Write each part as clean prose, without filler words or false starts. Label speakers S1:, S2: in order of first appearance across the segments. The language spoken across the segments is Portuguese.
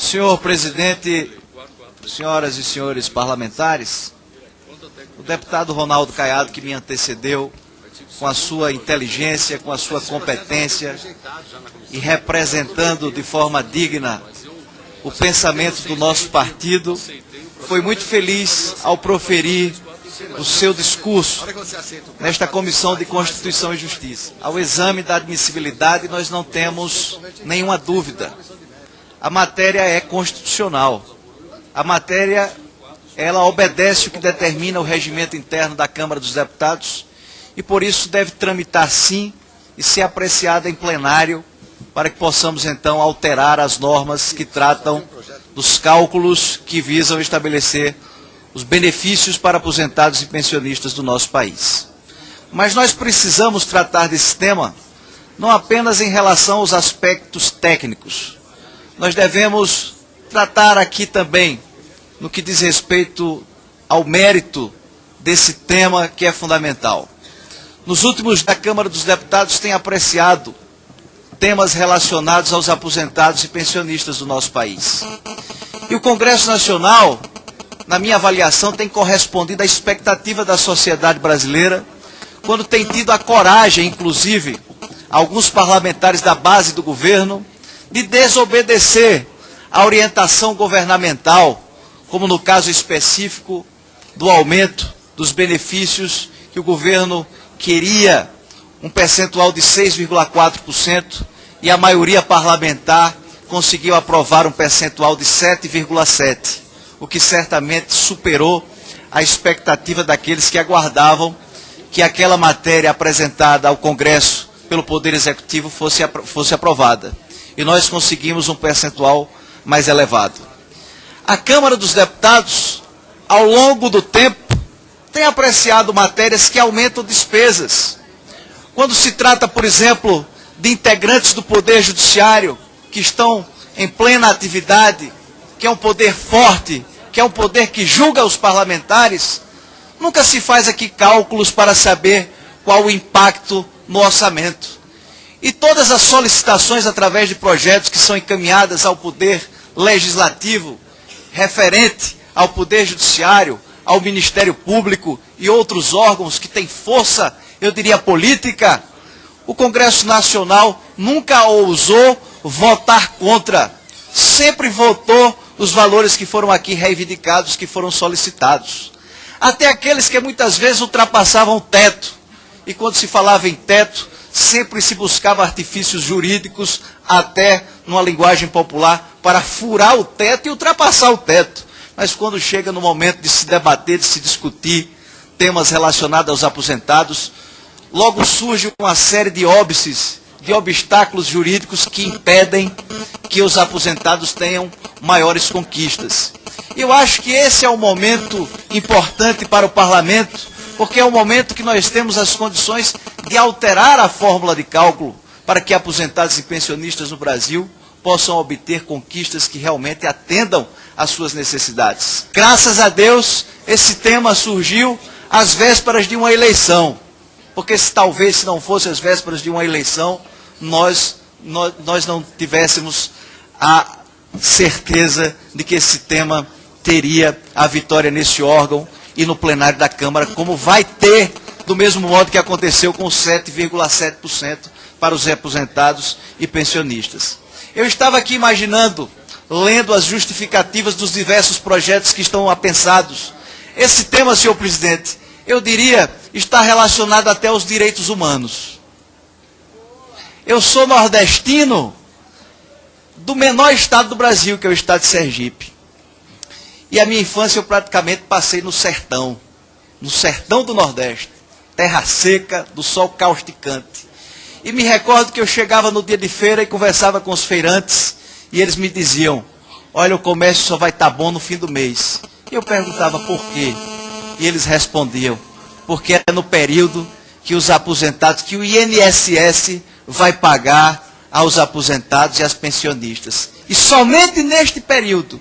S1: Senhor presidente, senhoras e senhores parlamentares, o deputado Ronaldo Caiado, que me antecedeu, com a sua inteligência, com a sua competência e representando de forma digna o pensamento do nosso partido, foi muito feliz ao proferir o seu discurso nesta Comissão de Constituição e Justiça. Ao exame da admissibilidade, nós não temos nenhuma dúvida. A matéria é constitucional. A matéria, ela obedece o que determina o regimento interno da Câmara dos Deputados e, por isso, deve tramitar sim e ser apreciada em plenário para que possamos, então, alterar as normas que tratam dos cálculos que visam estabelecer os benefícios para aposentados e pensionistas do nosso país. Mas nós precisamos tratar desse tema não apenas em relação aos aspectos técnicos. Nós devemos tratar aqui também no que diz respeito ao mérito desse tema que é fundamental. Nos últimos dias, a Câmara dos Deputados tem apreciado temas relacionados aos aposentados e pensionistas do nosso país. E o Congresso Nacional, na minha avaliação, tem correspondido à expectativa da sociedade brasileira, quando tem tido a coragem, inclusive, alguns parlamentares da base do governo, de desobedecer a orientação governamental, como no caso específico do aumento dos benefícios que o governo queria, um percentual de 6,4%, e a maioria parlamentar conseguiu aprovar um percentual de 7,7%, o que certamente superou a expectativa daqueles que aguardavam que aquela matéria apresentada ao Congresso pelo Poder Executivo fosse aprovada. E nós conseguimos um percentual mais elevado. A Câmara dos Deputados, ao longo do tempo, tem apreciado matérias que aumentam despesas. Quando se trata, por exemplo, de integrantes do Poder Judiciário que estão em plena atividade, que é um poder forte, que é um poder que julga os parlamentares, nunca se faz aqui cálculos para saber qual o impacto no orçamento. E todas as solicitações através de projetos que são encaminhadas ao Poder Legislativo, referente ao Poder Judiciário, ao Ministério Público e outros órgãos que têm força, eu diria, política, o Congresso Nacional nunca ousou votar contra, sempre votou os valores que foram aqui reivindicados, que foram solicitados. Até aqueles que muitas vezes ultrapassavam o teto. E quando se falava em teto, sempre se buscava artifícios jurídicos, até numa linguagem popular, para furar o teto e ultrapassar o teto. Mas quando chega no momento de se debater, de se discutir temas relacionados aos aposentados, logo surge uma série de óbices, de obstáculos jurídicos que impedem que os aposentados tenham maiores conquistas. Eu acho que esse é um momento importante para o Parlamento, porque é um momento que nós temos as condições de alterar a fórmula de cálculo para que aposentados e pensionistas no Brasil possam obter conquistas que realmente atendam às suas necessidades. Graças a Deus, esse tema surgiu às vésperas de uma eleição, porque talvez se não fosse às vésperas de uma eleição, nós não tivéssemos a certeza de que esse tema teria a vitória nesse órgão e no plenário da Câmara, como vai ter, do mesmo modo que aconteceu com 7,7% para os aposentados e pensionistas. Eu estava aqui imaginando, lendo as justificativas dos diversos projetos que estão apensados. Esse tema, senhor presidente, eu diria, está relacionado até aos direitos humanos. Eu sou nordestino do menor estado do Brasil, que é o estado de Sergipe. E a minha infância eu praticamente passei no sertão do Nordeste, terra seca, do sol causticante. E me recordo que eu chegava no dia de feira e conversava com os feirantes, e eles me diziam, olha, o comércio só vai estar bom no fim do mês. E eu perguntava por quê? E eles respondiam, porque é no período que os aposentados, que o INSS vai pagar aos aposentados e às pensionistas. E somente neste período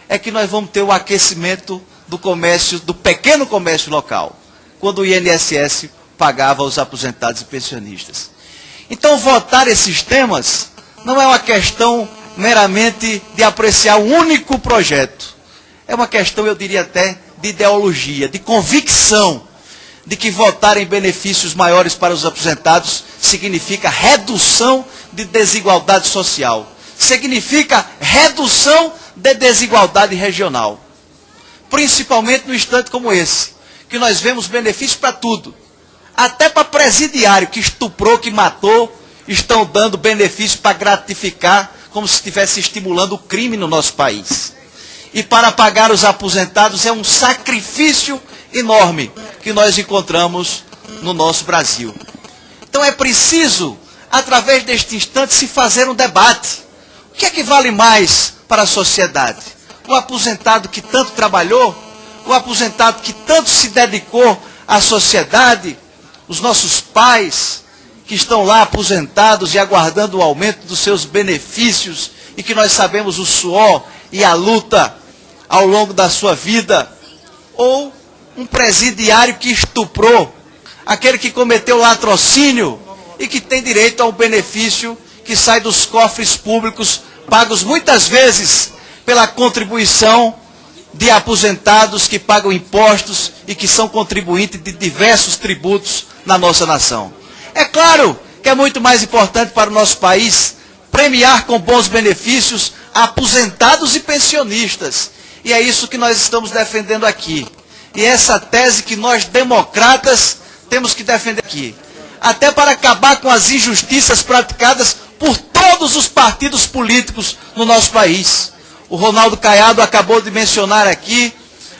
S1: é que nós vamos ter o aquecimento do comércio, do pequeno comércio local, quando o INSS pagava aos aposentados e pensionistas. Então, votar esses temas não é uma questão meramente de apreciar um único projeto. É uma questão, eu diria até, de ideologia, de convicção, de que votar em benefícios maiores para os aposentados significa redução de desigualdade social, significa redução de desigualdade regional. Principalmente num instante como esse, que nós vemos benefícios para tudo. Até para presidiário que estuprou, que matou, estão dando benefício para gratificar, como se estivesse estimulando o crime no nosso país. E para pagar os aposentados é um sacrifício enorme que nós encontramos no nosso Brasil. Então é preciso, através deste instante, se fazer um debate. O que é que vale mais para a sociedade? O aposentado que tanto trabalhou, o aposentado que tanto se dedicou à sociedade, os nossos pais que estão lá aposentados e aguardando o aumento dos seus benefícios e que nós sabemos o suor e a luta ao longo da sua vida, ou um presidiário que estuprou, aquele que cometeu latrocínio e que tem direito a um benefício que sai dos cofres públicos, pagos muitas vezes pela contribuição de aposentados que pagam impostos e que são contribuintes de diversos tributos na nossa nação. É claro que é muito mais importante para o nosso país premiar com bons benefícios aposentados e pensionistas. E é isso que nós estamos defendendo aqui. E essa tese que nós, democratas, temos que defender aqui. Até para acabar com as injustiças praticadas por todos os partidos políticos no nosso país. O Ronaldo Caiado acabou de mencionar aqui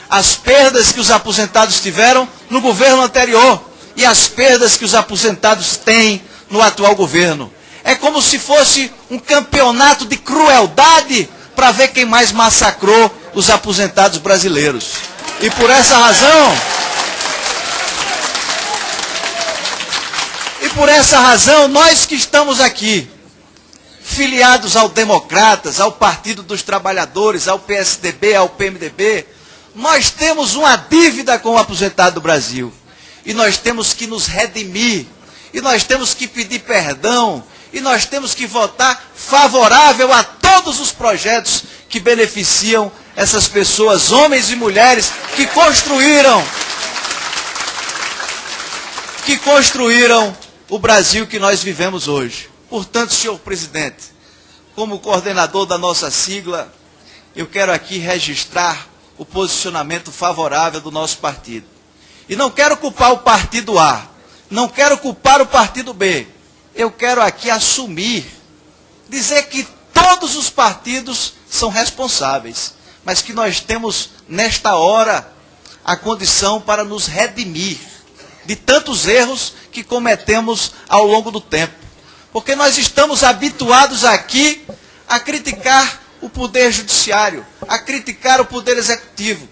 S1: as perdas que os aposentados tiveram no governo anterior e as perdas que os aposentados têm no atual governo. É como se fosse um campeonato de crueldade para ver quem mais massacrou os aposentados brasileiros. E por essa razão, nós que estamos aqui, filiados ao Democratas, ao Partido dos Trabalhadores, ao PSDB, ao PMDB, nós temos uma dívida com o aposentado do Brasil. E nós temos que nos redimir, e nós temos que pedir perdão, e nós temos que votar favorável a todos os projetos que beneficiam essas pessoas, homens e mulheres, que construíram o Brasil que nós vivemos hoje. Portanto, senhor presidente, como coordenador da nossa sigla, eu quero aqui registrar o posicionamento favorável do nosso partido. E não quero culpar o partido A, não quero culpar o partido B. Eu quero aqui assumir, dizer que todos os partidos são responsáveis, mas que nós temos, nesta hora, a condição para nos redimir de tantos erros que cometemos ao longo do tempo. Porque nós estamos habituados aqui a criticar o poder judiciário, a criticar o poder executivo,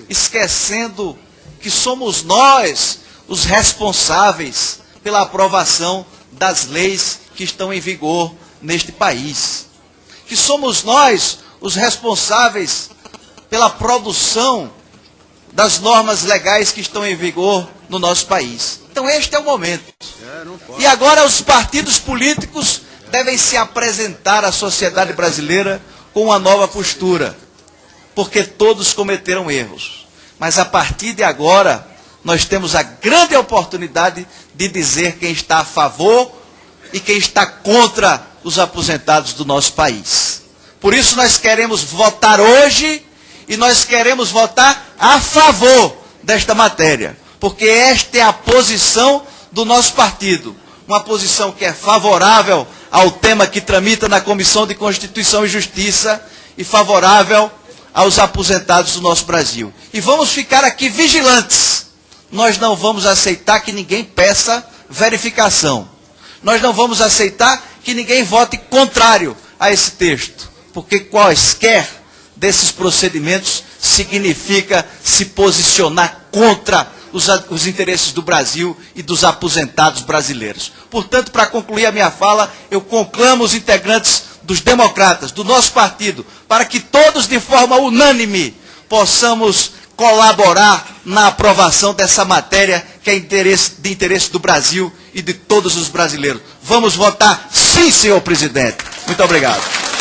S1: esquecendo que somos nós os responsáveis pela aprovação das leis que estão em vigor neste país. Que somos nós os responsáveis pela produção das normas legais que estão em vigor no nosso país. Então este é o momento. E agora os partidos políticos devem se apresentar à sociedade brasileira com uma nova postura, porque todos cometeram erros. Mas a partir de agora, nós temos a grande oportunidade de dizer quem está a favor e quem está contra os aposentados do nosso país. Por isso nós queremos votar hoje e nós queremos votar a favor desta matéria, porque esta é a posição do nosso partido, uma posição que é favorável ao tema que tramita na Comissão de Constituição e Justiça e favorável aos aposentados do nosso Brasil. E vamos ficar aqui vigilantes. Nós não vamos aceitar que ninguém peça verificação. Nós não vamos aceitar que ninguém vote contrário a esse texto, porque quaisquer desses procedimentos significa se posicionar contra os interesses do Brasil e dos aposentados brasileiros. Portanto, para concluir a minha fala, eu conclamo os integrantes dos democratas, do nosso partido, para que todos, de forma unânime, possamos colaborar na aprovação dessa matéria que é de interesse do Brasil e de todos os brasileiros. Vamos votar sim, senhor presidente. Muito obrigado.